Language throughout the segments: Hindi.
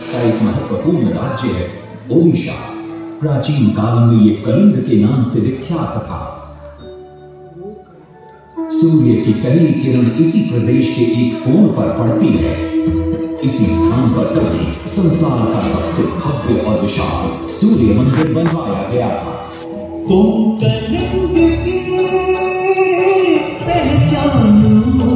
का एक महत्वपूर्ण राज्य है ओडिशा। प्राचीन काल में ये कलिंग के नाम से विख्यात था। सूर्य की पहली किरण इसी प्रदेश के एक कोण पर पड़ती है। इसी स्थान पर कभी संसार का सबसे भव्य और विशाल सूर्य मंदिर बनवाया गया था। तुम कलिंग की पहचानो,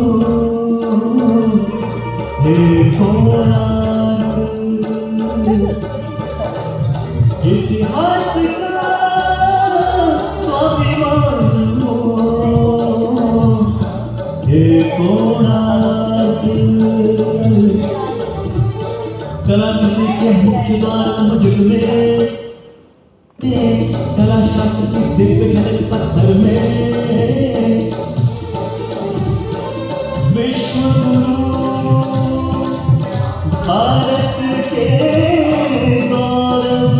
इतिहास का स्वाभिमान हो, कलाकृति के मुख्य द्वार मुझ में, कला शास्त्र की दिव्य झलक पत्थर में, विश्व गुरु भारत के गौरव,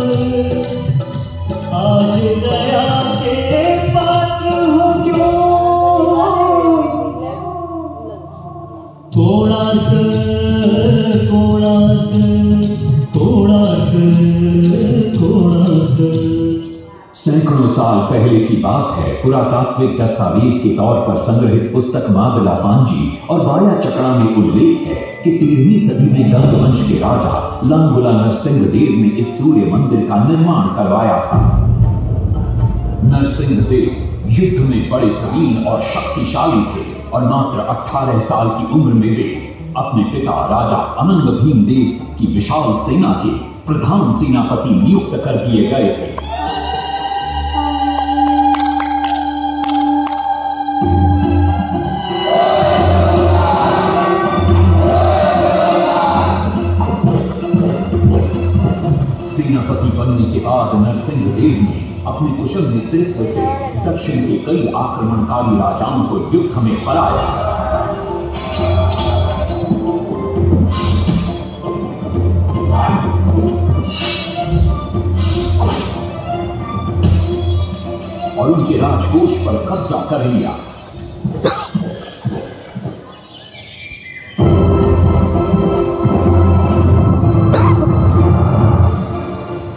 आज दया के पात्र हो क्यों। कोणार्क कोणार्क कोणार्क कोणार्क। सैकड़ों साल पहले की बात है। पुरातात्विक दस्तावेज के तौर पर संग्रहित पुस्तक मादला पांजी और बाया चकड़ा में उल्लेख है कि 13वीं सदी में गंग वंश के राजा लांगुला नरसिंह देव ने इस सूर्य मंदिर का निर्माण करवाया था। नरसिंह देव युद्ध में बड़े प्रवीण और शक्तिशाली थे और मात्र 18 साल की उम्र में वे अपने पिता राजा अनंग भीम देव की विशाल सेना के प्रधान सेनापति नियुक्त कर दिए गए थे। सेनापति बनने के बाद नरसिंह देव ने अपने कुशल नेतृत्व से दक्षिण के कई आक्रमणकारी राजाओं को युद्ध में हराया। और उनके राजकोष पर कब्जा कर लिया।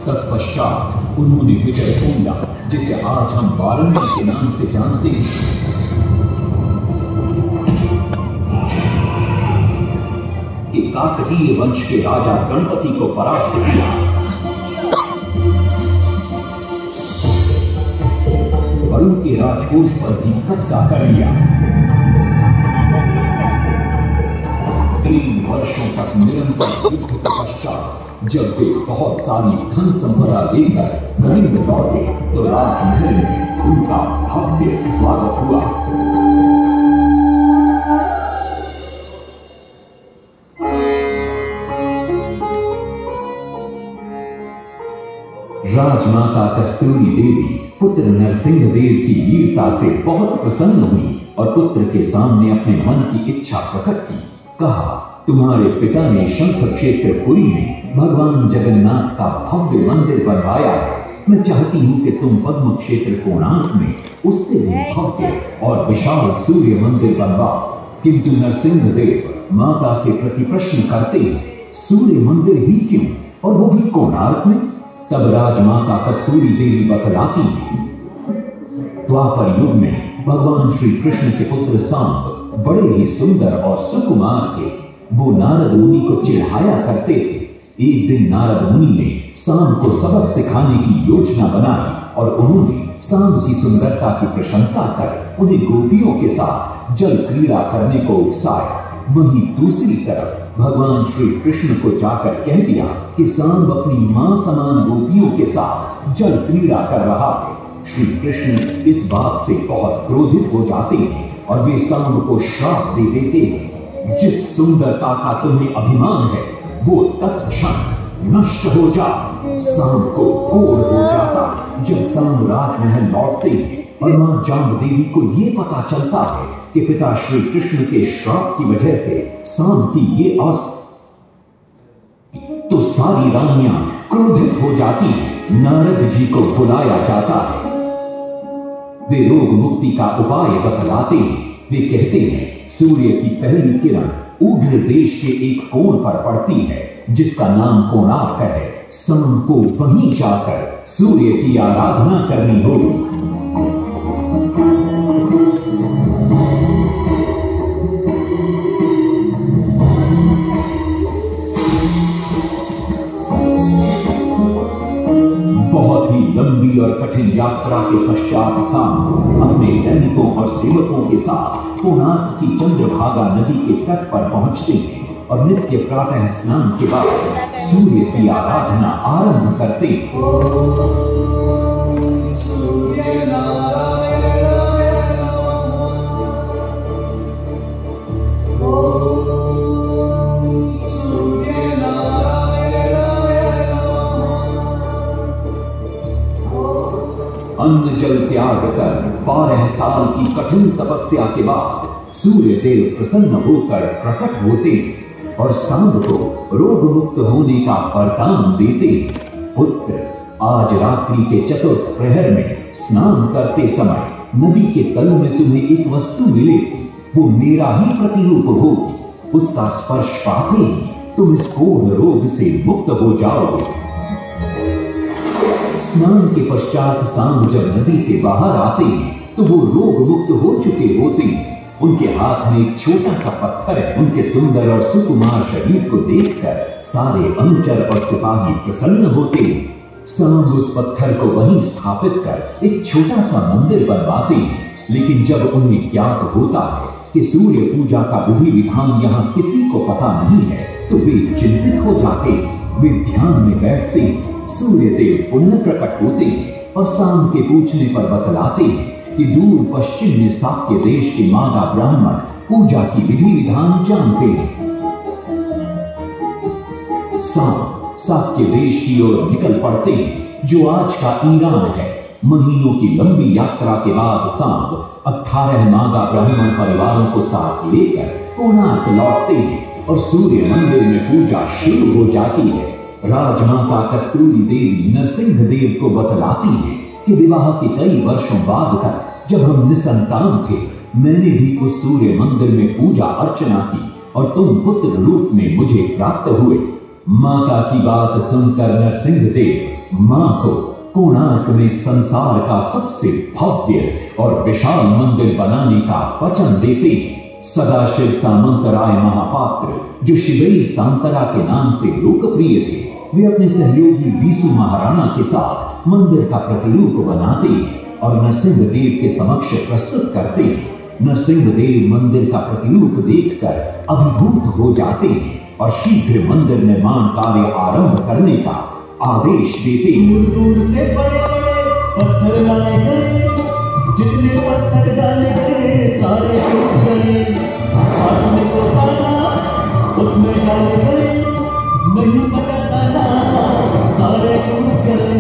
तत्पश्चात उन्होंने विजय कुंडा, जिसे आज हम वारंगी के नाम से जानते हैं, कि काकतीय वंश के राजा गणपति को परास्त किया और उनके राजकोष पर भी कब्जा कर लिया। 3 वर्षों तक निरंतर युद्ध के पश्चात जब वे बहुत सारी धन संपदा देकर कलिंग लौटे तो राजमहल में उनका भव्य स्वागत हुआ। राजमाता कस्तूरी देवी पुत्र नरसिंह देव की वीरता से बहुत प्रसन्न हुई और पुत्र के सामने अपने मन की इच्छा प्रकट की। कहा, तुम्हारे पिता ने शंख क्षेत्र पुरी में भगवान जगन्नाथ का भव्य मंदिर बनवाया है। मैं चाहती हूँ कि तुम पद्म क्षेत्र कोणार्क में उससे भी भव्य और विशाल सूर्य मंदिर बनवाओ। किंतु नरसिंह देव माता से प्रति प्रश्न करते हैं, सूर्य मंदिर ही क्यों, और वो भी कोणार्क में? तब राजमाता कस्तूरी देवी बतलाती है, द्वापर युग में भगवान श्री कृष्ण के पुत्र सांब बड़े ही सुंदर और सुकुमार थे। वो नारद मुनि को चिढ़ाया करते थे। एक दिन नारद मुनि ने सांब को सबक सिखाने की योजना बनाई और उन्होंने सांब की सुंदरता की प्रशंसा कर उन्हें गोपियों के साथ जल क्रीड़ा करने को उकसाया। वहीं दूसरी तरफ भगवान श्री कृष्ण को जाकर कह दिया कि सांब अपनी मां समान गोपियों के साथ जल क्रीड़ा कर रहा है। श्री कृष्ण इस बात से बहुत क्रोधित हो जाते हैं और वे सांब को श्राप दे देते हैं, जिस सुंदरता का तुम्हें अभिमान है वो तत्क्षण नष्ट हो जा। सांब को कोढ़ हो जाता। जब सांब राजमहल लौटते हैं और मां जाम्बदेवी को ये पता चलता है कि पिता श्री कृष्ण के श्राप की वजह से सांब की ये अवस्था, तो सारी रानियां क्रोधित हो जाती हैं। नारद जी को बुलाया जाता है। वे रोग मुक्ति का उपाय बतलाते हैं। वे कहते हैं, सूर्य की पहली किरण उग्र देश के एक कोण पर पड़ती है जिसका नाम कोणार्क है, शाम को वहीं जाकर सूर्य की आराधना करनी होगी। बहुत ही लंबी और कठिन यात्रा के पश्चात शाम अपने सैनिकों और सेवकों के साथ कोणार्क की चंद्रभागा नदी के तट पर पहुंचते हैं और नित्य प्रातः स्नान के बाद सूर्य की आराधना आरंभ करते हैं। अन्न जल त्याग कर 12 साल की कठिन तपस्या के बाद सूर्य देव प्रसन्न होकर प्रकट होते और शाम को रोग मुक्त होने का वरदान देते। पुत्र, आज रात्रि के चतुर्थ प्रहर में स्नान करते समय नदी के तल में तुम्हें एक वस्तु मिलेगी, वो मेरा ही प्रतिरूप होगी। उसका स्पर्श पाते ही तुम इस कोढ़ रोग से मुक्त हो जाओगे। स्नान के पश्चात शाम जब नदी से बाहर आते हैं तो वो रोग मुक्त हो चुके होते हैं। उनके हाथ में एक छोटा सा पत्थर है। उनके सुंदर और सुकुमार शरीर को देखकर सारे अनुचर और सिपाही प्रसन्न होते हैं। शाम उस पत्थर को वहीं स्थापित कर एक छोटा सा मंदिर बनवाते हैं। लेकिन जब उन्हें ज्ञात होता है कि सूर्य पूजा का विधि विधान यहाँ किसी को पता नहीं है तो वे चिंतित हो जाते। वे ध्यान में बैठते। सूर्य देव पुनः प्रकट होते हैं और शाम के पूछने पर बतलाते हैं कि दूर पश्चिम में साक्य देश के मादा ब्राह्मण पूजा की विधि विधान जानते हैं। शाम साक्य देश की ओर निकल पड़ते हैं, जो आज का ईरान है। महीनों की लंबी यात्रा के बाद शाम 18 मादा ब्राह्मण परिवारों को साथ लेकर कोणार्क लौटते हैं और सूर्य मंदिर में पूजा शुरू हो जाती है। राजमाता कस्तूरी देवी नरसिंह देव को बतलाती है कि विवाह के कई वर्षों बाद तक जब हम निसंतान थे, मैंने भी उस सूर्य मंदिर में पूजा अर्चना की और तुम पुत्र रूप में मुझे प्राप्त हुए। माता की बात सुनकर नरसिंह देव मां को कोणार्क में संसार का सबसे भव्य और विशाल मंदिर बनाने का वचन देते। सदाशिव सामंतराय महापात्र, जो शिवई सांतरा के नाम से लोकप्रिय थे, वे अपने सहयोगी बीसू महाराणा के साथ मंदिर का प्रतिरूप बनाते और नरसिंह देव के समक्ष प्रस्तुत करते। नरसिंह देव मंदिर का प्रतिरूप देखकर अभिभूत हो जाते और शीघ्र मंदिर निर्माण कार्य आरंभ करने का आदेश देते। दूर दूर से बड़े बड़े पत्थर लाए गए, जितने पत्थर डाले गए सारे टूट गए। आदमी को पाला उसमें डाले गए, नहीं पता ताला सारे टूट गए।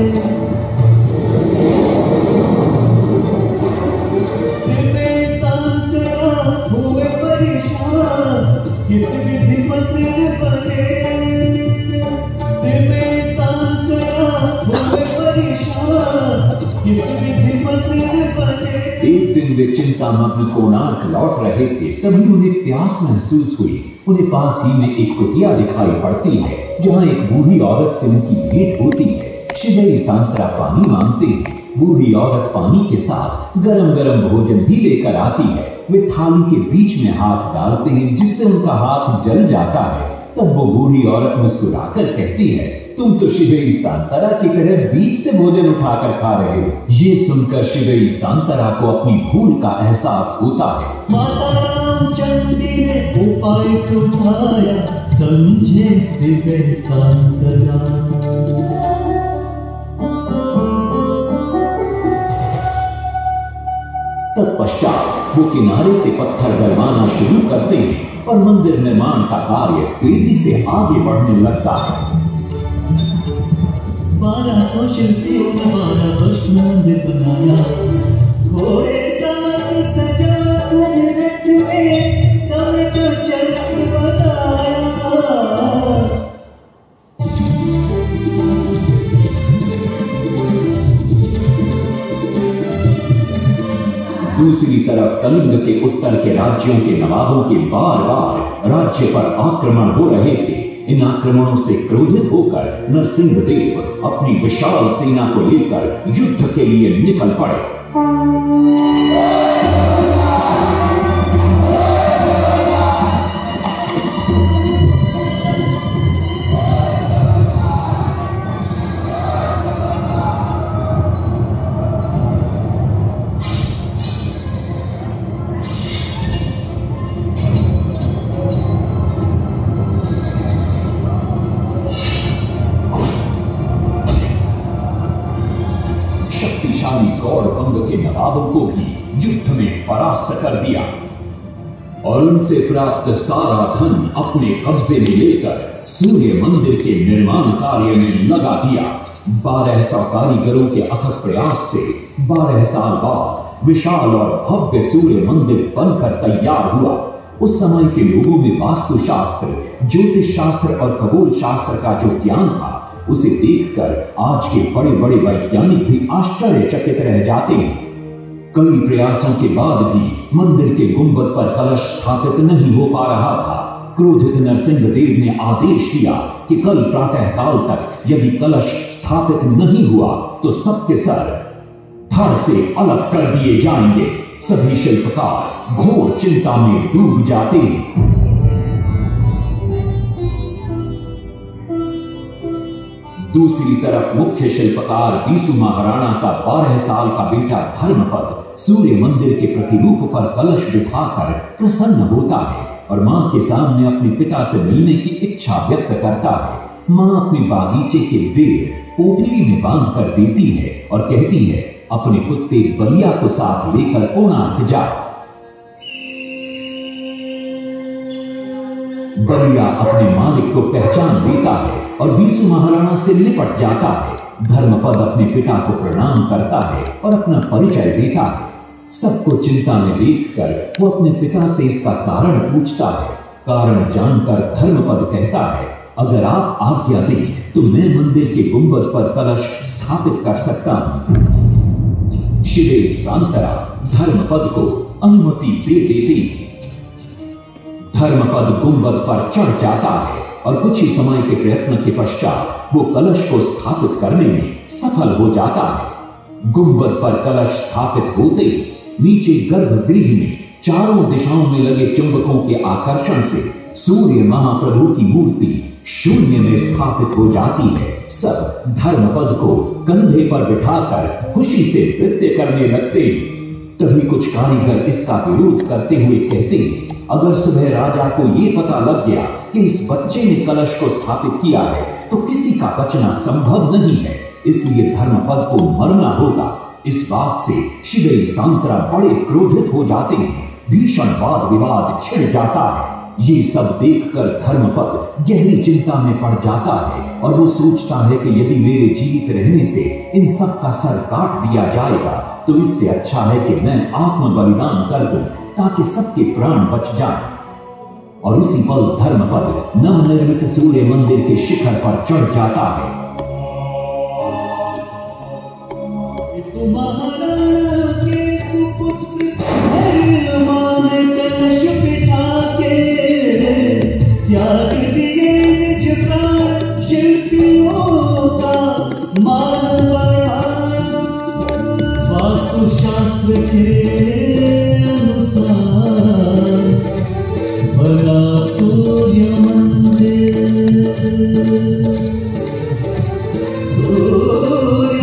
सिर में सांतरा हुए परेशान, किस विधि मंदिर बने। सिर में सांतरा हुए परेशान, किस विधि मंदिर बने। एक दिन वे चिंतामग्न कोणार्क लौट रहे थे, तभी उन्हें प्यास महसूस हुई। उन्हें पास ही में एक कुटिया दिखाई पड़ती है, जहाँ एक बूढ़ी औरत से उनकी भेंट होती है। शिवई सांतरा पानी मांगते हैं। बूढ़ी औरत पानी के साथ गरम गरम भोजन भी लेकर आती है। वे थाली के बीच में हाथ डालते हैं, जिससे उनका हाथ जल जाता है। तब वो बूढ़ी औरत मुस्कुराकर कहती है, तुम तो शिवई सांतरा की तरह बीच से भोजन उठाकर खा रहे हो। ये सुनकर शिवई सांतरा को अपनी भूल का एहसास होता है। माता रामचंडी ने उपाय सुझाया, समझे शिवई सांतरा। तत्पश्चात वो किनारे से पत्थर गरमाना शुरू करते हैं और मंदिर निर्माण का कार्य तेजी से आगे बढ़ने लगता है। 1200 शिल्पियों ने 12 वर्ष में मंदिर बनाया। घोड़े साथ सजा कर रथ में समय जो चल बताया। दूसरी तरफ कलिंग के उत्तर के राज्यों के नवाबों के बार बार राज्य पर आक्रमण हो रहे थे। इन आक्रमणों से क्रोधित होकर नरसिंह देव अपनी विशाल सेना को लेकर युद्ध के लिए निकल पड़े। शक्तिशाली गौड़बंग के नवाबों को भी युद्ध में परास्त कर दिया और उनसे प्राप्त सारा धन अपने कब्जे में लेकर सूर्य मंदिर के निर्माण कार्य में लगा दिया। 1200 कारीगरों के अथक प्रयास से 12 साल बाद विशाल और भव्य सूर्य मंदिर बनकर तैयार हुआ। उस समय के लोगों में वास्तुशास्त्र, ज्योतिष शास्त्र और खगोल शास्त्र का जो ज्ञान था, उसे देखकर आज के बड़े बड़े वैज्ञानिक भी आश्चर्यचकित रह जाते हैं। कई प्रयासों के बाद भी मंदिर के गुंबद पर कलश स्थापित नहीं हो पा रहा था। क्रोधित नरसिंह देव ने आदेश दिया कि कल प्रातः काल तक यदि कलश स्थापित नहीं हुआ तो सबके सर धड़ से अलग कर दिए जाएंगे। सभी शिल्पकार घोर चिंता में डूब जाते हैं। दूसरी तरफ मुख्य शिल्पकार बीसू महाराणा का 12 साल का बेटा धर्मपद सूर्य मंदिर के प्रतिरूप पर कलश बिठाकर प्रसन्न होता है और मां के सामने अपने पिता से मिलने की इच्छा व्यक्त करता है। मां अपने बागीचे के बेर पोटली में बांध कर देती है और कहती है, अपने कुत्ते बलिया को साथ लेकर कोणार्क जा। बलिया अपने मालिक को पहचान लेता है और बीसू महाराणा से निपट जाता है। धर्मपद अपने पिता को प्रणाम करता है और अपना परिचय देता है। सबको चिंता में देखकर वो अपने पिता से इसका कारण पूछता है। कारण जानकर धर्मपद कहता है, अगर आप आज्ञा दें तो मैं मंदिर के गुंबद पर कलश स्थापित कर सकता हूं। शिवे सांतरा धर्मपद को अनुमति दे देती है। धर्मपद गुंबद पर चढ़ जाता है और कुछ ही समय के प्रयत्न के पश्चात वो कलश को स्थापित करने में सफल हो जाता है। गुंबद पर कलश स्थापित होते ही नीचे गर्भगृह में चारों दिशाओं में लगे चुंबकों के आकर्षण से सूर्य महाप्रभु की मूर्ति शून्य में स्थापित हो जाती है। सब धर्मपद को कंधे पर बिठाकर खुशी से नृत्य करने लगते हैं। तभी कुछ कारीगर इसका विरोध करते हुए कहते हैं, अगर सुबह राजा को यह पता लग गया कि इस बच्चे ने कलश को स्थापित किया है तो किसी का बचना संभव नहीं है, इसलिए धर्मपद को मरना होगा। इस बात से शिवे सांतरा बड़े क्रोधित हो जाते हैं। भीषण वाद विवाद छिड़ जाता है। ये सब देखकर धर्मपद गहरी चिंता में पड़ जाता है और वो सोचता है कि यदि मेरे जीवित रहने से इन सब का सर काट दिया जाएगा तो इससे अच्छा है कि मैं आत्म बलिदान कर दूं ताकि सबके प्राण बच जाएं। और उसी पल धर्मपद नवनिर्मित सूर्य मंदिर के शिखर पर चढ़ जाता है। त्याग दिए निज प्राण शिल्पियों का मान बढ़ाया। वास्तुशास्त्र के अनुसार बना सूर्य मंदिर। सूर्य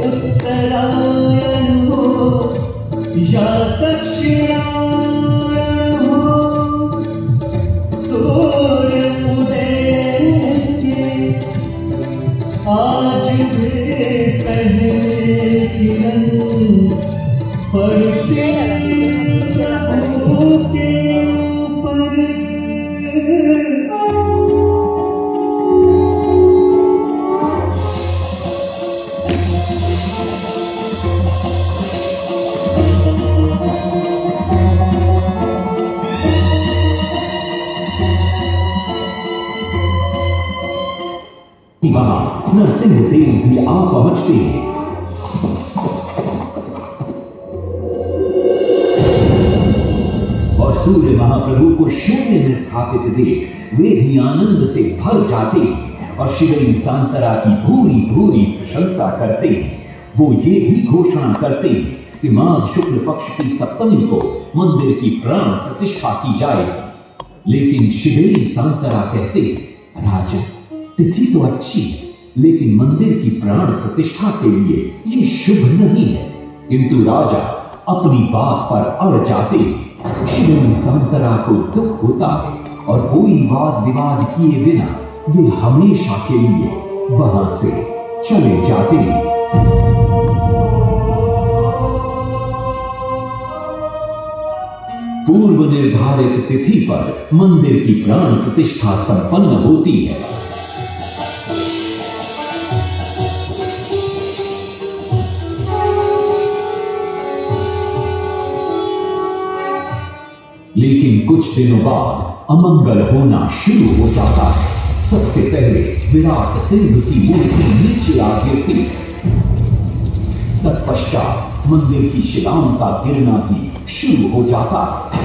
उत्तरायण हो या दक्षिणायण हो, आज भी पहले किरण पड़ते प्रभु के ऊपर। वहां नरसिंह देव भी आ पहुंचते हैं। और सूर्य महाप्रभु को शून्य में स्थापित देख वे भी आनंद से भर जाते और श्रीदेवी शांतरा की भूरी भूरी प्रशंसा करते। वो ये भी घोषणा करते कि माघ शुक्ल पक्ष की सप्तमी को मंदिर की प्राण प्रतिष्ठा की जाएगी। लेकिन श्रीदेवी शांतरा कहते, राजा तिथि तो अच्छी है, लेकिन मंदिर की प्राण प्रतिष्ठा के लिए ये शुभ नहीं है। किंतु राजा अपनी बात पर अड़ जाते। श्रीदेवी शांतरा को दुख होता है और कोई वाद विवाद किए बिना वे हमेशा के लिए वहां से चले जाते। पूर्व निर्धारित तिथि पर मंदिर की प्राण प्रतिष्ठा संपन्न होती है। लेकिन कुछ दिनों बाद अमंगल होना शुरू हो जाता है। सबसे पहले विराट सिंह की मूर्ति नीचे आ गिरती। तत्पश्चात मंदिर की शिलाओं का गिरना भी शुरू हो जाता है।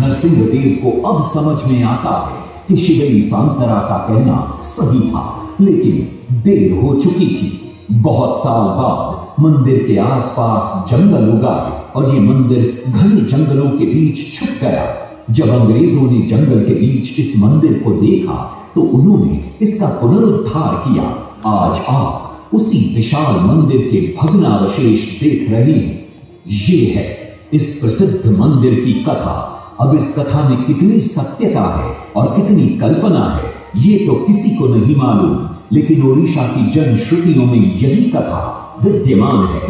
नरसिंह देव को अब समझ में आता है कि श्रीदेवी शांतरा का कहना सही था, लेकिन देर हो चुकी थी। बहुत साल बाद मंदिर के आसपास जंगल उगाए और ये मंदिर घने जंगलों के बीच छुप गया। जब अंग्रेजों ने जंगल के बीच इस मंदिर को देखा तो उन्होंने इसका पुनरुद्धार किया। आज आप उसी विशाल मंदिर के भग्नावशेष देख रहे हैं। ये है इस प्रसिद्ध मंदिर की कथा। अब इस कथा में कितनी सत्यता है और कितनी कल्पना है ये तो किसी को नहीं मालूम, लेकिन ओडिशा की जन श्रुतियों में यही कथा विद्यमान है।